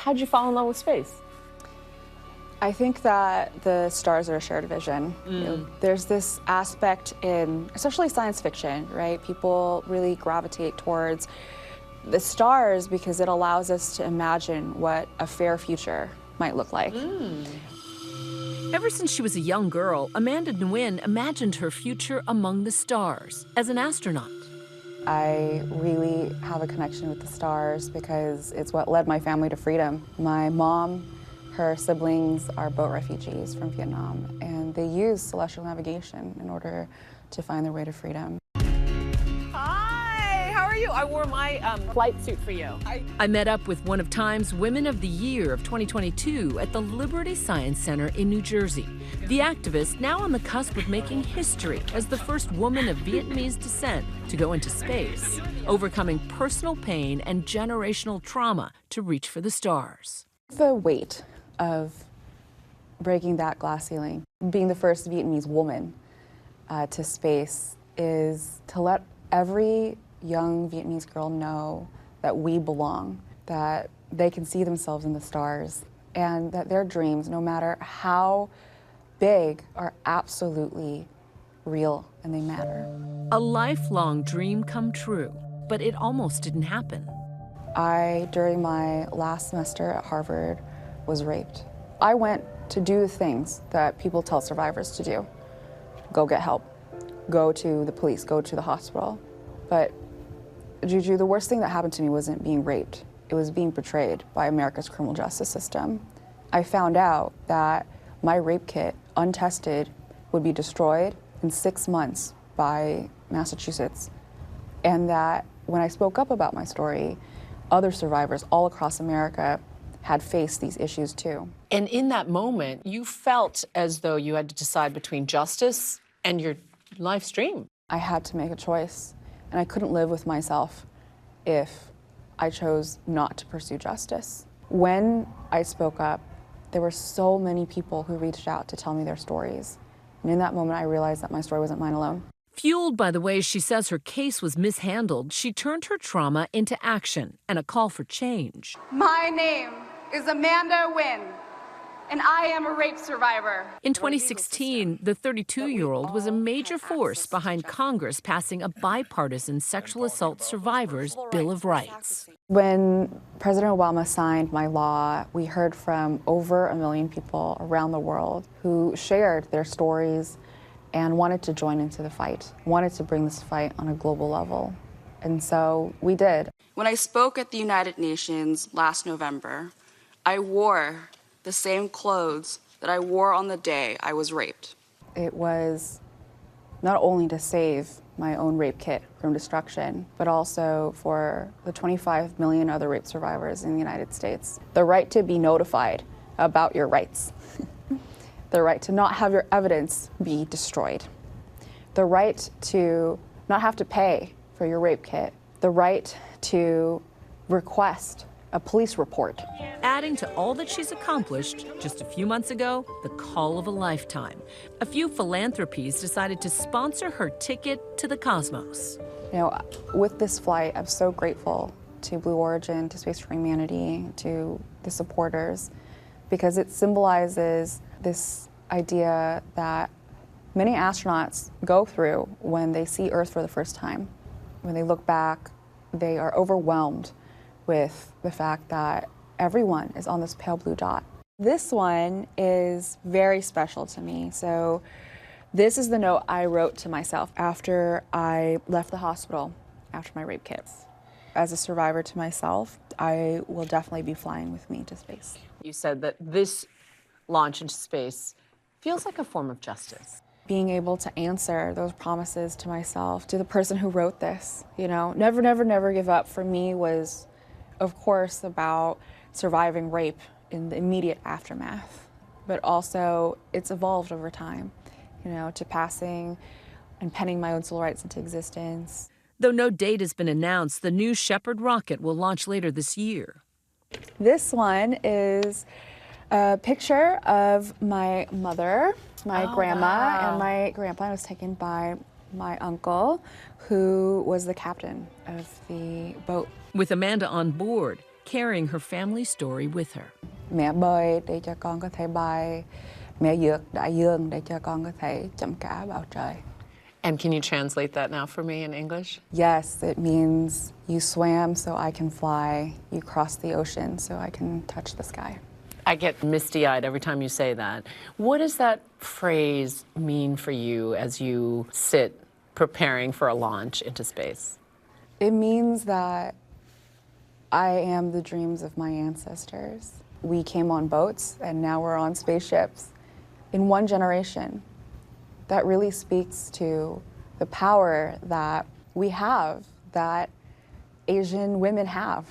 How'd you fall in love with space? I think that the stars are a shared vision. You know, there's this aspect in, especially science fiction, right? People really gravitate towards the stars because it allows us to imagine what a fair future might look like. Ever since she was a young girl, Amanda Nguyen imagined her future among the stars as an astronaut. I really have a connection with the stars because it's what led my family to freedom. My mom, her siblings are boat refugees from Vietnam, and they use celestial navigation in order to find their way to freedom. Hi, how are you? I wore my flight suit for you. I met up with one of Time's Women of the Year of 2022 at the Liberty Science Center in New Jersey. The activist now on the cusp of making history as the first woman of Vietnamese descent to go into space, overcoming personal pain and generational trauma to reach for the stars. The weight of breaking that glass ceiling, being the first Vietnamese woman to space, is to let every young Vietnamese girl know that we belong, that they can see themselves in the stars, and that their dreams, no matter how big, are absolutely real and they matter. A lifelong dream come true, but it almost didn't happen. During my last semester at Harvard, was raped. I went to do the things that people tell survivors to do. Go get help, go to the police, go to the hospital. But Juju, the worst thing that happened to me wasn't being raped. It was being betrayed by America's criminal justice system. I found out that my rape kit, untested, would be destroyed in 6 months by Massachusetts. And that when I spoke up about my story, other survivors all across America had faced these issues too. And in that moment, you felt as though you had to decide between justice and your life's dream. I had to make a choice, and I couldn't live with myself if I chose not to pursue justice. When I spoke up, there were so many people who reached out to tell me their stories. And in that moment, I realized that my story wasn't mine alone. Fueled by the way she says her case was mishandled, she turned her trauma into action and a call for change. My name is Amanda Nguyen, and I am a rape survivor. In 2016, the 32-year-old was a major force behind Congress passing a bipartisan sexual assault survivors' Bill of Rights. When President Obama signed my law, we heard from over 1 million people around the world who shared their stories and wanted to join into the fight, wanted to bring this fight on a global level. And so we did. When I spoke at the United Nations last November, I wore the same clothes that I wore on the day I was raped. It was not only to save my own rape kit from destruction, but also for the 25 million other rape survivors in the United States. The right to be notified about your rights. The right to not have your evidence be destroyed. The right to not have to pay for your rape kit. The right to request a police report. Adding to all that she's accomplished, just a few months ago, the call of a lifetime. A few philanthropies decided to sponsor her ticket to the cosmos. You know, with this flight, I'm so grateful to Blue Origin, to Space for Humanity, to the supporters, because it symbolizes this idea that many astronauts go through when they see Earth for the first time. When they look back, they are overwhelmed with the fact that everyone is on this pale blue dot. This one is very special to me. So this is the note I wrote to myself after I left the hospital after my rape kit. As a survivor to myself, I will definitely be flying with me to space. You said that this launch into space feels like a form of justice. Being able to answer those promises to myself, to the person who wrote this, you know, never, never, never give up for me was, of course, about surviving rape in the immediate aftermath, but also it's evolved over time, you know, to passing and penning my own civil rights into existence. Though no date has been announced, the new Shepard rocket will launch later this year. This one is a picture of my mother, my grandma, and my grandpa. It was taken by my uncle, who was the captain of the boat. With Amanda on board, carrying her family story with her. Mẹ bơi để cho con có thể bay, mẹ vượt đại dương để cho con có thể chậm cả bầu trời. And can you translate that now for me in English? Yes, it means you swam so I can fly, you crossed the ocean so I can touch the sky. I get misty-eyed every time you say that. What does that phrase mean for you as you sit preparing for a launch into space? It means that I am the dreams of my ancestors. We came on boats and now we're on spaceships in one generation. That really speaks to the power that we have, that Asian women have.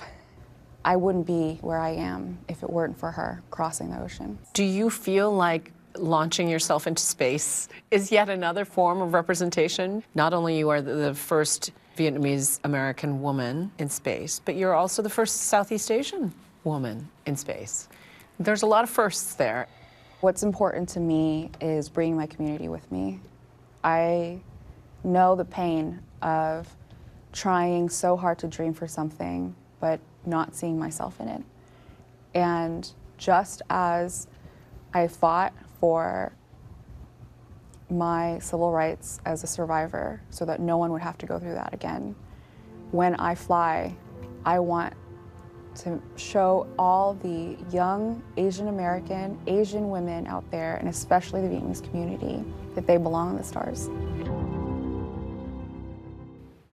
I wouldn't be where I am if it weren't for her crossing the ocean. Do you feel like launching yourself into space is yet another form of representation? Not only you are the first Vietnamese-American woman in space, but you're also the first Southeast Asian woman in space. There's a lot of firsts there. What's important to me is bringing my community with me. I know the pain of trying so hard to dream for something, but not seeing myself in it. And just as I fought for my civil rights as a survivor so that no one would have to go through that again, when I fly, I want to show all the young Asian American, Asian women out there, and especially the Vietnamese community, that they belong in the stars.